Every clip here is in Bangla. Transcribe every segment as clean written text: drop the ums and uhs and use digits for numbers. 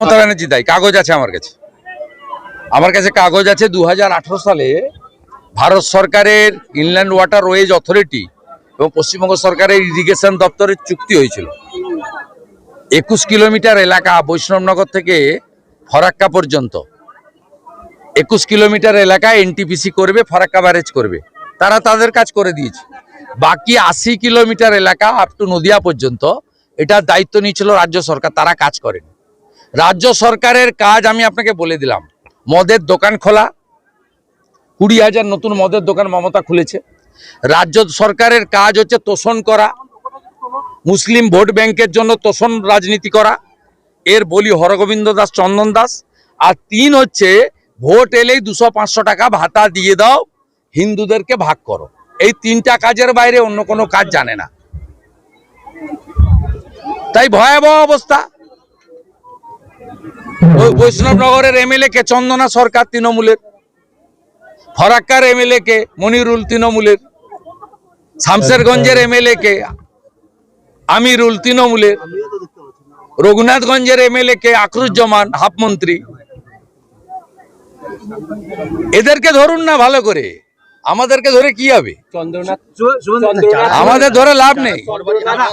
মমতা ব্যানার্জি দায়ী। কাগজ আছে আমার কাছে কাগজ আছে। 2018 সালে ভারত সরকারের ইনল্যান্ড ওয়াটারওয়েজ অথরিটি এবং পশ্চিমবঙ্গ সরকারের ইরিগেশন দপ্তরের চুক্তি হয়েছিল। 21 কিলোমিটার এলাকা বৈষ্ণবনগর থেকে ফরাক্কা পর্যন্ত 21 কিলোমিটার এলাকায় এনটিপিসি করবে, ফরাক্কা ব্যারেজ করবে। তারা তাদের কাজ করে দিয়েছে। বাকি 80 কিলোমিটার এলাকা আপ টু নদিয়া পর্যন্ত এটার দায়িত্ব নিয়েছিল রাজ্য সরকার, তারা কাজ করেন। রাজ্য সরকারের কাজ আমি আপনাকে বলে দিলাম, মদের দোকান খোলা, 20,000 নতুন মদের দোকান মমতা খুলেছে। রাজ্য সরকারের কাজ হচ্ছে তোষণ করা, মুসলিম ভোট ব্যাংকের জন্য তোষণ রাজনীতি করা, এর বলি হরগোবিন্দ দাস, চন্দন দাস। আর 3 হচ্ছে ভোট এলেই 200-500 টাকা ভাতা দিয়ে দাও, হিন্দুদেরকে ভাগ করো। এই 3টা কাজের বাইরে অন্য কোনো কাজ জানে না। তাই ভয়াবহ অবস্থা। ওই বৈষ্ণবনগরের এমএলএ কে চন্দনা সরকার তৃণমূলের, ফরাক্কার এমএলএ কে মনিরুল তৃণমূলের, শামশেরগঞ্জের এমএলএ কে আমিরুল তৃণমূলের, রঘুনাথগঞ্জের এমএলএ কে আখরুজ্জামান হাফমন্ত্রী। এদেরকে ধরুন না ভালো করে, আমাদেরকে ধরে কি হবে? আমাদের ধরে লাভ নেই।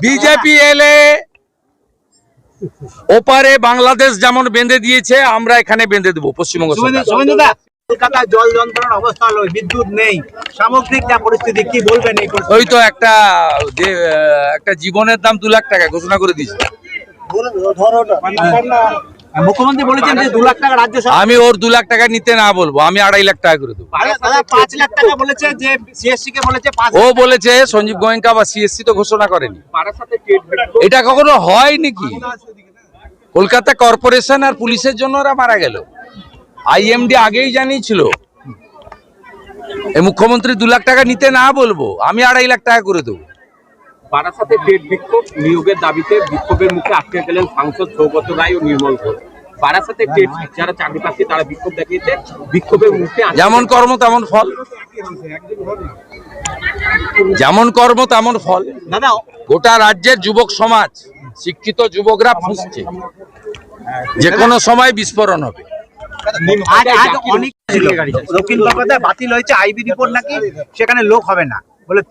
বিজেপি এলে ওপারে বাংলাদেশ যেমন বেঁধে দিয়েছে, আমরা এখানে বেঁধে দেবো পশ্চিমবঙ্গ সরকার। কলকাতায় জল যন্ত্রণার অবস্থা হলো, বিদ্যুৎ নেই, সামগ্রিক যা পরিস্থিতি, কি বলবেন? ওই তো একটা জীবনের দাম 2 লাখ টাকা ঘোষণা করে দিয়েছে। মুখ্যমন্ত্রী বলেছেন যে 2 লাখ টাকা রাজ্য সরকার। আমি ওর 2 লাখ টাকা নিতে না বলবো, আমি 2.5 লাখ টাকা করে দেবো। 5 লাখ টাকা বলেছে, যে সিএসসি কে বলেছে 5। ও বলেছে সঞ্জীব গোয়েঙ্কা বা সিএসসি তো ঘোষণা করেনি। এটা কখনো হয় নাকি? কলকাতা কর্পোরেশন আর পুলিশের জন্য ওরা মারা গেল। আইএমডি আগেই জানিয়েছিল। এই মুখ্যমন্ত্রী 2 লাখ টাকা নিতে না বলবো, আমি 2.5 লাখ টাকা করে দেবো। বারাসাতে টেট বিক্ষোভ নিয়োগের দাবিতে বিক্ষোভের মুখে আটকে গেলেন সাংসদ সৌগত রায় ও নির্মল ঘোষ। বারাসাতে টেট যারা চাকরি প্রার্থী তারা বিক্ষোভ দেখিয়েছে, বিক্ষোভের মুখে যেমন কর্ম তেমন ফল, যেমন কর্ম তেমন ফল। দাদা, গোটা রাজ্যের যুবক সমাজ, শিক্ষিত যুবকরা ফুঁসছে, যে কোনো সময় বিস্ফোরণ হবে। আজ অনেক দক্ষিণ কলকাতায় বাতিল হয়েছে আইবি রিপোর্ট, নাকি সেখানে লোক হবে না বলে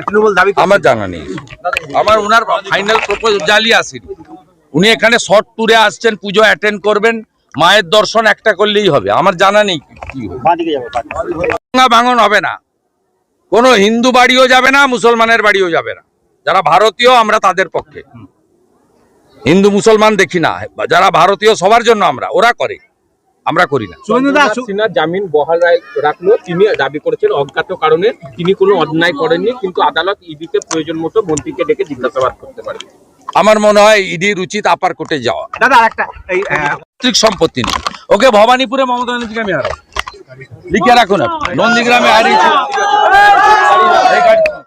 তৃণমূল দাবি। আমার জানা নেই, আমার ওনার ফাইনাল প্রপোজালই আসেনি। উনি এখানে শর্ট ট্যুরে আসছেন, পুজো অ্যাটেন্ড করবেন, মায়ের দর্শন একটা করলেই হবে। আমার জানা নেই কি ভাঙন হবে না, কোনো হিন্দু বাড়িও যাবে না, মুসলমানের বাড়িও যাবে না। যারা ভারতীয় আমরা তাদের পক্ষে, হিন্দু মুসলমান দেখি না, যারা ভারতীয় সবার জন্য আমরা, ওরা করে, আমরা করি না। জামিন বহাল রাখলো, তিনি দাবি করেছেন অজ্ঞাত কারণে তিনি কোনো অন্যায় করেননি, কিন্তু আদালত ইডিতে প্রয়োজন মতো মন্ত্রীকে ডেকে জিজ্ঞাসাবাদ করতে পারবে। আমার মনে হয় ইডির উচিত আপার কোর্টে যাওয়া। দাদা আরেকটা, এই পৈতৃক সম্পত্তি নেই। ওকে ভবানীপুরে মমতা ব্যানার্জিকে আমি হারাবো, লিখে রাখুন। নন্দীগ্রামে হারিয়েছি।